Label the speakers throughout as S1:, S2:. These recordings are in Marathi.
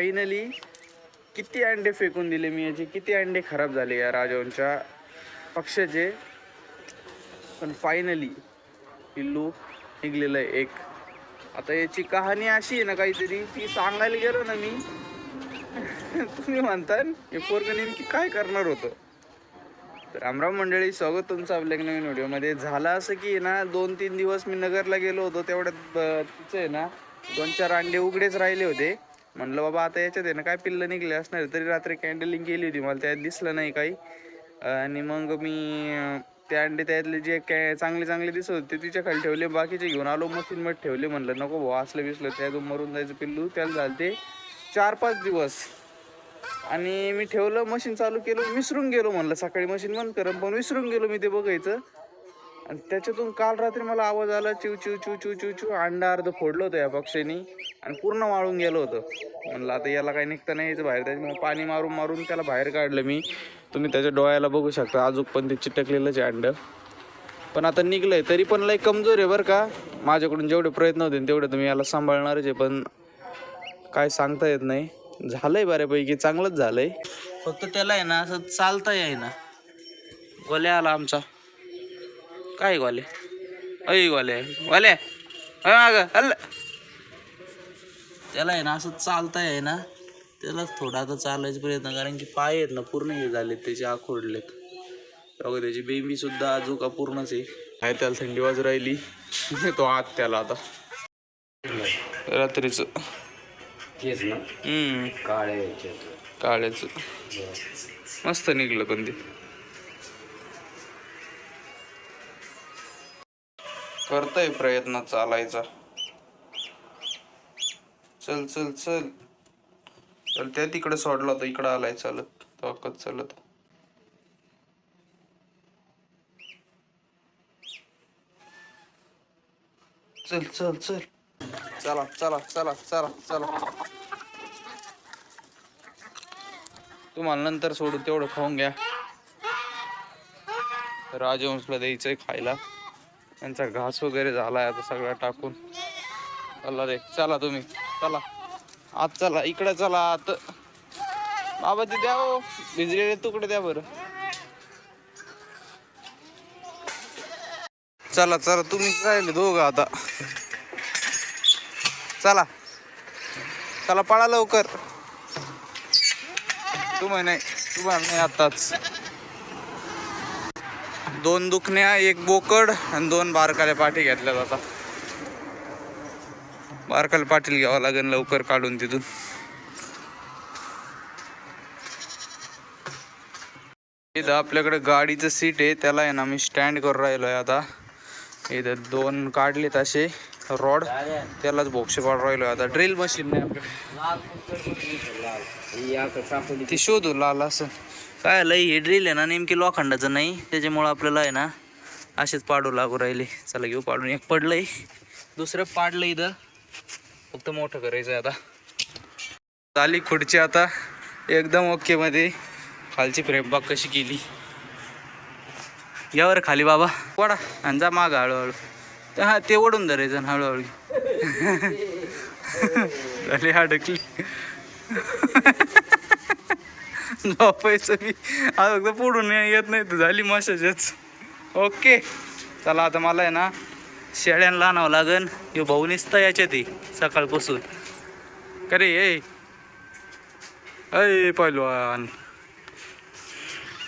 S1: फायनली किती अंडे फेकून दिले मी याचे, किती अंडे खराब झाले या राजहंसच्या पक्षाचे, पण फायनली पिल्लू निघलेलं आहे एक. आता याची कहाणी अशी आहे ना काहीतरी, ती सांगायला गेलो ना मी तुम्ही म्हणता हे पोरगं नेमकी काय करणार होतं. तर रामराम मंडळी, स्वागत तुमचं आपल्या नवीन व्हिडिओमध्ये. झालं असं की ना 2-3 दिवस मी नगरला गेलो होतो, तेवढ्यात तिचं आहे ना 2-4 अंडे उघडेच राहिले होते. म्हणलं बाबा आता याच्यात आहे ना काय पिल्लं निघले असणार. तरी रात्री कॅन्डलिंग केली होती, मला त्यात दिसलं नाही काही. आणि मग मी ते अंडे त्यातले जे चांगले दिसत होते तिच्या खाली ठेवले, बाकीचे घेऊन आलो मशीनमध्ये ठेवले. म्हणलं नको भाऊ असलं बिसलं त्यातून मरून जायचं पिल्लू. त्याला झालं ते 4-5 दिवस. आणि मी ठेवलं, मशीन चालू केलं, विसरून गेलो. म्हणलं सकाळी मशीन बंद करम, पण विसरून गेलो मी ते बघायचं. आणि त्याच्यातून काल रात्री मला आवाज आला, चिव चिव चिव चिव चिव चिव. अंडा अर्ध फोडलं होतं या पक्षीने आणि पूर्ण वाळून गेलं होतं. म्हणलं आता याला काही निघता नाही यायचं बाहेर. त्याच्यामुळे पाणी मारून त्याला बाहेर काढलं मी. तुम्ही त्याच्या डोळ्याला बघू शकता, अजून पण ते चिटकलेलंच आहे अंडं. पण आता निघलंय, तरी पण लई कमजोर आहे बरं का. माझ्याकडून जेवढे प्रयत्न होते तेवढे तुम्ही याला सांभाळणारच आहे, पण काय सांगता येत नाही. झालंय बऱ्यापैकी, चांगलंच झालंय. फक्त त्याला आहे ना असं चालता येईना. गोल्या आला आमचा. काय गोले, अय गोले गोले माग हल्ल. त्याला आहे ना असं चालता येईना. त्यालाच थोडा आता चालायचा प्रयत्न, कारण की पाय आहेत ना पूर्ण हे झालेत, त्याचे आखोडलेत. बघा त्याची बेंबी सुद्धा अजून पूर्णच आहे. त्याला थंडी वाजू राहिली तो आत त्याला आता रात्रीच काळ्याच मस्त निघलं. पण ते करतोय प्रयत्न चालायचा. चल चल चल चल. त्या तिकडे सोडला होता, इकडं आलाय चालत ताकद चालत. चल चल चल. चला चला चला चला चला. तुम्हाला नंतर सोडून तेवढं खाऊन घ्या. राजहंसला द्यायचंय खायला. त्यांचा घास वगैरे झालाय आता सगळा टाकून. चला रे चला, तुम्ही चला आत, चला इकडे चला आत. बाबा ते द्या हो, भिजलेले तुकडे द्या बरं. चला चला, तुम्ही राहिले दोघं आता. चला चला पळा लवकर. तुम्हाला नाही आताच. 2 दुखण्या, 1 बोकड आणि 2 बारकाल्या पाठी घेतल्या जातात. बारकाल्या पाटील घ्यावं लागेल लवकर काढून तिथून. इथं आपल्याकडे गाडीचं सीट आहे, त्याला आहे ना मी स्टँड करून राहिलोय आता. इथं 2 काढलेत असे रॉड, त्यालाच बोक्से पाडून राहिलोय आता. ड्रिल मशीन नाही आपल्याकडे, ती शोधू लाल असं काय लई. हे ड्रिल आहे ना नेमकी लोखंडाचं नाही, त्याच्यामुळं आपल्याला आहे ना असेच पाडू लागू राहिले. चला घेऊ पाडून. एक पडलंय, दुसरं पाडलं. इथं फक्त मोठं करायचं आता. झाली खुर्ची आता एकदम ओके मध्ये. खालची फ्रेम बाग कशी केली. यावर खाली बाबा वडा आणि जा माग हळूहळू. हा ते ओढून धरायचं हळूहळू. झाली अडकली. झोपायचं मी आता, फक्त पुढून येत नाही तर झाली मशाजच. ओके चला आता मला आहे ना शेळ्यांना आणावं लागन. हे भाऊ निसता याच्यात सकाळपासून. करे अय पहिलवान.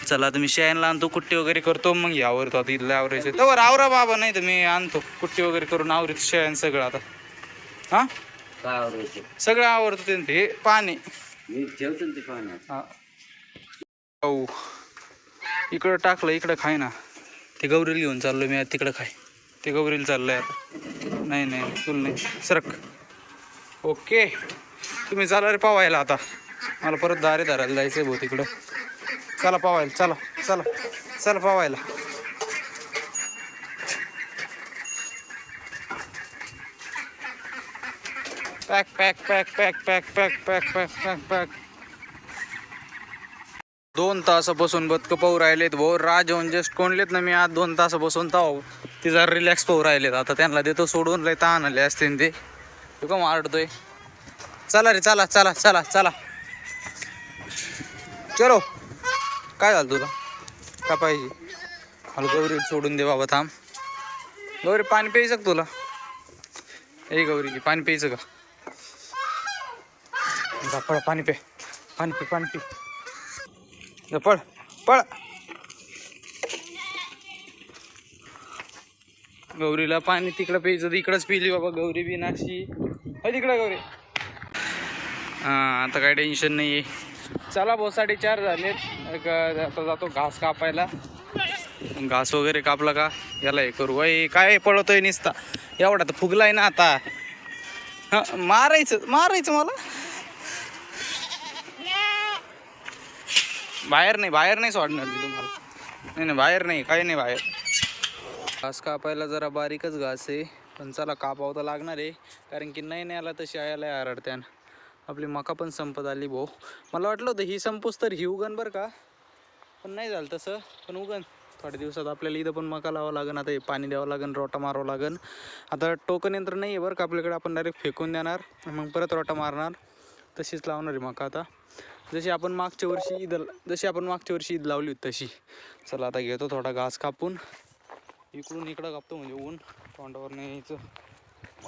S1: चला तुम्ही शेळ्यांना आणतो, कुट्टी वगैरे करतो, मग यावरतो. आता इथलं आवरायचं तर आवरा बाबा, नाही तर मी आणतो कुट्टी वगैरे करून आवरीत शेळ्यां सगळं आता. हा काय आवरायचं, सगळं आवरतो ते पाणी ठेवतो ते पाण्यात. हा हो इकडं टाकलं, इकडं खाय ना. ते गौरीला घेऊन चाललो मी तिकडं खाय. ते गौरीला चाललंय आता. नाही नाही तुला नाही, सरक. ओके तुम्ही चाला रे पावायला आता. मला परत दारे धरायला जायचं आहे भाऊ तिकडं. चला पावायला, चला चला चला पावायला. पॅक पॅक पॅक पॅक पॅक पॅक पॅक पॅक पॅक पॅक. 2 तासापासून बदकं पाहू राहिलेत भाऊ. राजहंस जस्ट कोणलेत ना मी आज 2 तासापासून ताव ती जरा रिलॅक्स पाहू राहिलेत. आता त्यांना देतो सोडून, लय ताण आले असते ते. तू का मारतोय.
S2: चला रे चला चला चला चला चलो. काय झालं तुला का पाहिजे? मला गौरी सोडून दे बाबा, थांब. गौरी पाणी प्यायचं का तुला? ए गौरी पाणी प्यायचं का? पळ पाणी पे, पाणी पे, पाणी पे. पळ पळ. गौरीला पाणी तिकडं प्यायचं, इकडंच पिली बाबा गौरी बी नाशी. तिकडं गौरी. हां आता काही टेन्शन नाही आहे. चला भाऊ 4:30 झाले. आता जातो घास कापायला. घास वगैरे कापला का याला हे करू. काय पळवतोय निसता एवढा तर फुगलाय ना आता. हां मारायचं मला. बाहेर नाही सोडणार मी तुम्हाला. नाही बाहेर नाही, काही नाही बाहेर. घास कापायला जरा बारीकच घास आहे, पण चला कापावं तर लागणार आहे, कारण की नाही आला तशी आयाला आरडत्यान. आपली मका पण संपत आली भाऊ. मला वाटलं होतं ही संपूस तर ही उगन बरं का, पण नाही झालं तसं. पण उगन थोड्या दिवसात आपल्याला इथं पण मका लावावं लागेल. आता हे पाणी द्यावं लागेल, रोटा मारावं लागेल. आता टोकन यंत्र नाही आहे बरं का आपल्याकडे, आपण डायरेक्ट फेकून देणार मग परत रोटा मारणार. तशीच लावणार आहे मका आता, जशी आपण मागच्या वर्षी ईद लावली होती तशी. चला आता घेतो थोडा घास कापून, इकडून इकडं कापतो म्हणजे ऊन तोंडावर नाही यायचं.